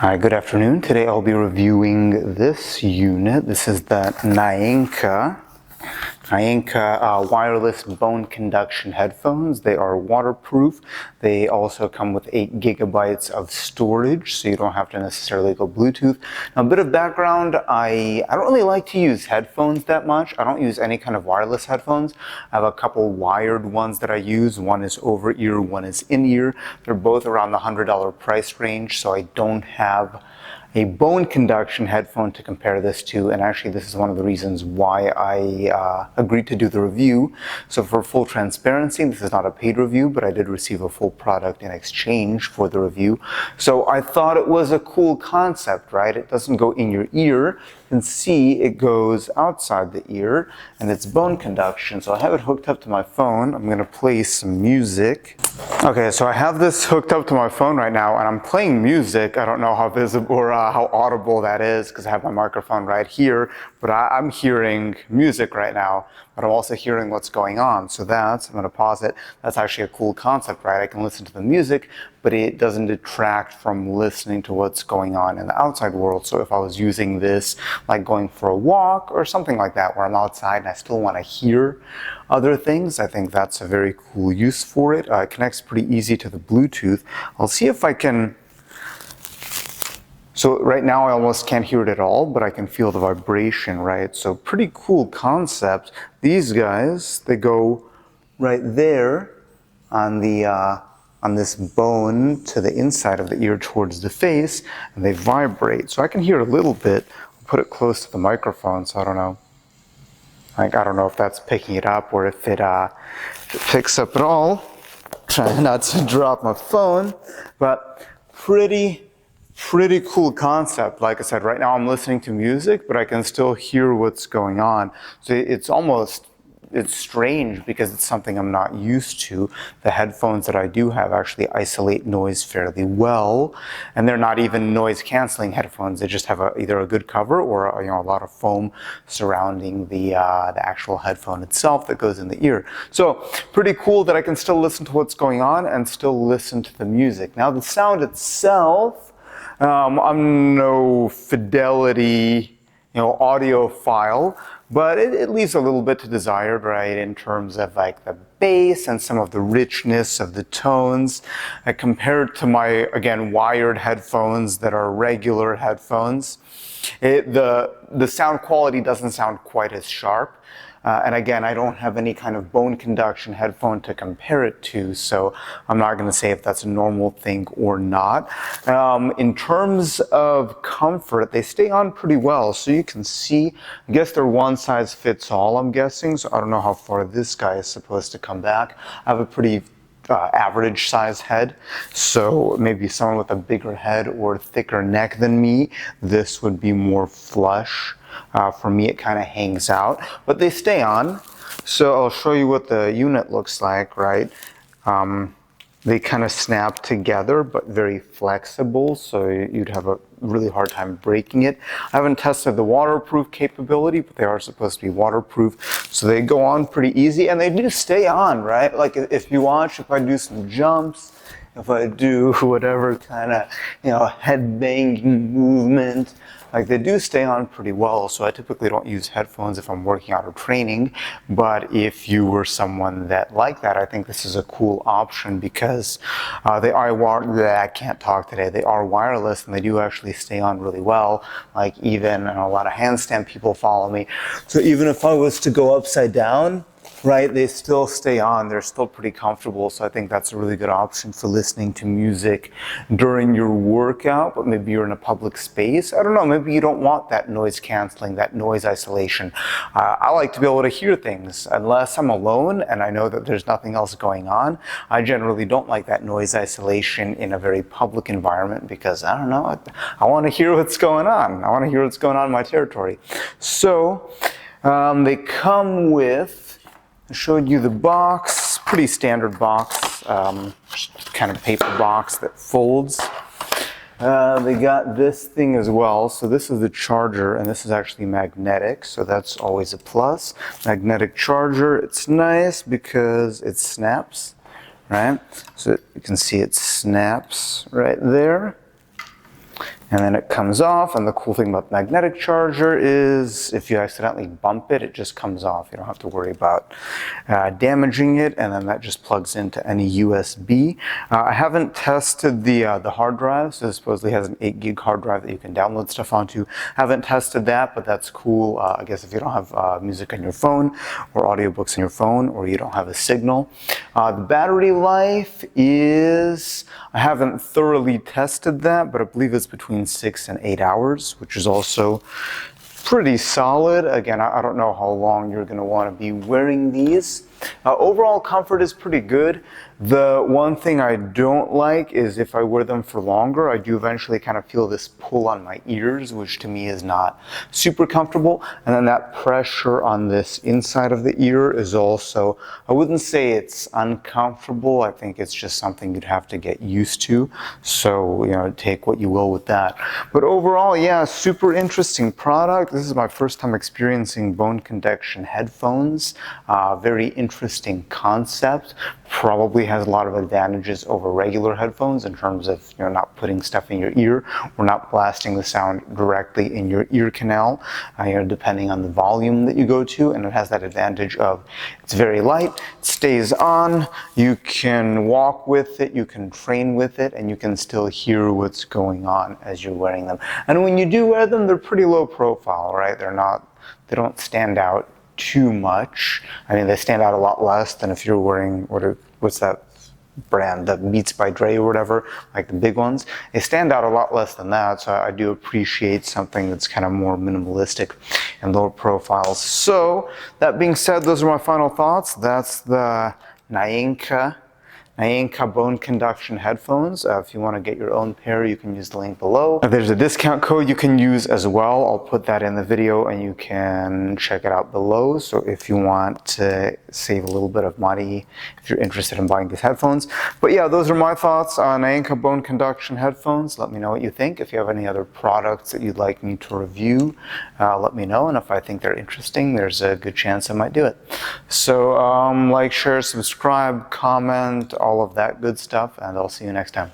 Hi, good afternoon. Today I'll be reviewing this unit. This is the Naenka wireless bone conduction headphones. They are waterproof. They also come with 8 gigabytes of storage, so you don't have to necessarily go Bluetooth. Now, a bit of background, I don't really like to use headphones that much. I don't use any kind of wireless headphones. I have a couple wired ones that I use. One is over ear, one is in ear. They're both around the $100 price range, so I don't have a bone conduction headphone to compare this to, and actually this is one of the reasons why I agreed to do the review. So for full transparency, this is not a paid review, but I did receive a full product in exchange for the review. So I thought it was a cool concept, right? It doesn't go in your ear. You can see it goes outside the ear, and it's bone conduction. So I have it hooked up to my phone. I'm gonna play some music. Okay, so I have this hooked up to my phone right now, and I'm playing music. I don't know how visible or how audible that is because I have my microphone right here, but I'm hearing music right now, but I'm also hearing what's going on. So I'm gonna pause it. That's actually a cool concept, right? I can listen to the music, but it doesn't detract from listening to what's going on in the outside world. So if I was using this, like going for a walk or something like that, where I'm outside and I still wanna hear other things, I think that's a very cool use for it. It connects pretty easy to the Bluetooth. I'll see if I can. So right now I almost can't hear it at all, but I can feel the vibration, right? So pretty cool concept. These guys, they go right there on this bone to the inside of the ear towards the face, and they vibrate. So I can hear a little bit. I'll put it close to the microphone, so I don't know. I don't know if that's picking it up or if it picks up at all. Trying not to drop my phone, but pretty cool concept. Like I said, right now I'm listening to music, but I can still hear what's going on. So it's strange because it's something I'm not used to. The headphones that I do have actually isolate noise fairly well, and they're not even noise canceling headphones. They just have either a good cover or a lot of foam surrounding the actual headphone itself that goes in the ear. So pretty cool that I can still listen to what's going on and still listen to the music. Now the sound itself, I'm no fidelity audiophile, but it leaves a little bit to desired, right, in terms of like the bass and some of the richness of the tones. Compared to my, again, wired headphones that are regular headphones, the sound quality doesn't sound quite as sharp. And again, I don't have any kind of bone conduction headphone to compare it to, so I'm not going to say if that's a normal thing or not. In terms of comfort, they stay on pretty well. So you can see, I guess they're one size fits all, I'm guessing. So I don't know how far this guy is supposed to come back. I have a pretty average size head, so maybe someone with a bigger head or thicker neck than me, this would be more flush. For me, it kind of hangs out, but they stay on. So I'll show you what the unit looks like, right? They kind of snap together, but very flexible, so you'd have a really hard time breaking it. I haven't tested the waterproof capability, but they are supposed to be waterproof, so they go on pretty easy, and they do stay on, right? Like if you watch, if I do some jumps, if I do whatever kind of head banging movement, like they do stay on pretty well. So I typically don't use headphones if I'm working out or training, but if you were someone that liked that, I think this is a cool option because they are I can't talk today. They are wireless and they do actually stay on really well. Like even a lot of handstand people follow me. So even if I was to go upside down, right, they still stay on. They're still pretty comfortable. So I think that's a really good option for listening to music during your workout, but maybe you're in a public space. I don't know, maybe you don't want that noise canceling, that noise isolation. I like to be able to hear things unless I'm alone and I know that there's nothing else going on. I generally don't like that noise isolation in a very public environment because I don't know, I want to hear what's going on. I want to hear what's going on in my territory. So they come with, I showed you the box, pretty standard box, kind of paper box that folds. They got this thing as well. So this is the charger, and this is actually magnetic, so that's always a plus. Magnetic charger, it's nice because it snaps, right? So you can see it snaps right there. and then it comes off. And the cool thing about the magnetic charger is if you accidentally bump it, it just comes off. You don't have to worry about damaging it, and then that just plugs into any USB. I haven't tested the hard drive, so it supposedly has an 8 gig hard drive that you can download stuff onto. Haven't tested that, but that's cool. I guess if you don't have music on your phone or audiobooks on your phone, or you don't have a signal. The battery life is, I haven't thoroughly tested that, but I believe it's between 6 and 8 hours, which is also pretty solid. Again, I don't know how long you're going to want to be wearing these. Overall comfort is pretty good. The one thing I don't like is if I wear them for longer, I do eventually kind of feel this pull on my ears, which to me is not super comfortable. And then that pressure on this inside of the ear is also, I wouldn't say it's uncomfortable. I think it's just something you'd have to get used to. So, you know, take what you will with that. But overall, yeah, super interesting product. This is my first time experiencing bone conduction headphones. Very interesting concept. Probably has a lot of advantages over regular headphones in terms of, you know, not putting stuff in your ear or not blasting the sound directly in your ear canal, you know, depending on the volume that you go to. And it has that advantage of it's very light, it stays on, you can walk with it, you can train with it, and you can still hear what's going on as you're wearing them. And when you do wear them, they're pretty low profile, right? They don't stand out too much. I mean, they stand out a lot less than if you're wearing, what's that brand, the Beats by Dre or whatever, like the big ones. They stand out a lot less than that, so I do appreciate something that's kind of more minimalistic and lower profile. So, that being said, those are my final thoughts. That's the Naenka bone conduction headphones. If you want to get your own pair, you can use the link below. There's a discount code you can use as well. I'll put that in the video and you can check it out below. So if you want to save a little bit of money, if you're interested in buying these headphones. But yeah, those are my thoughts on Naenka bone conduction headphones. Let me know what you think. If you have any other products that you'd like me to review, let me know. And if I think they're interesting, there's a good chance I might do it. So like, share, subscribe, comment, all of that good stuff, and I'll see you next time.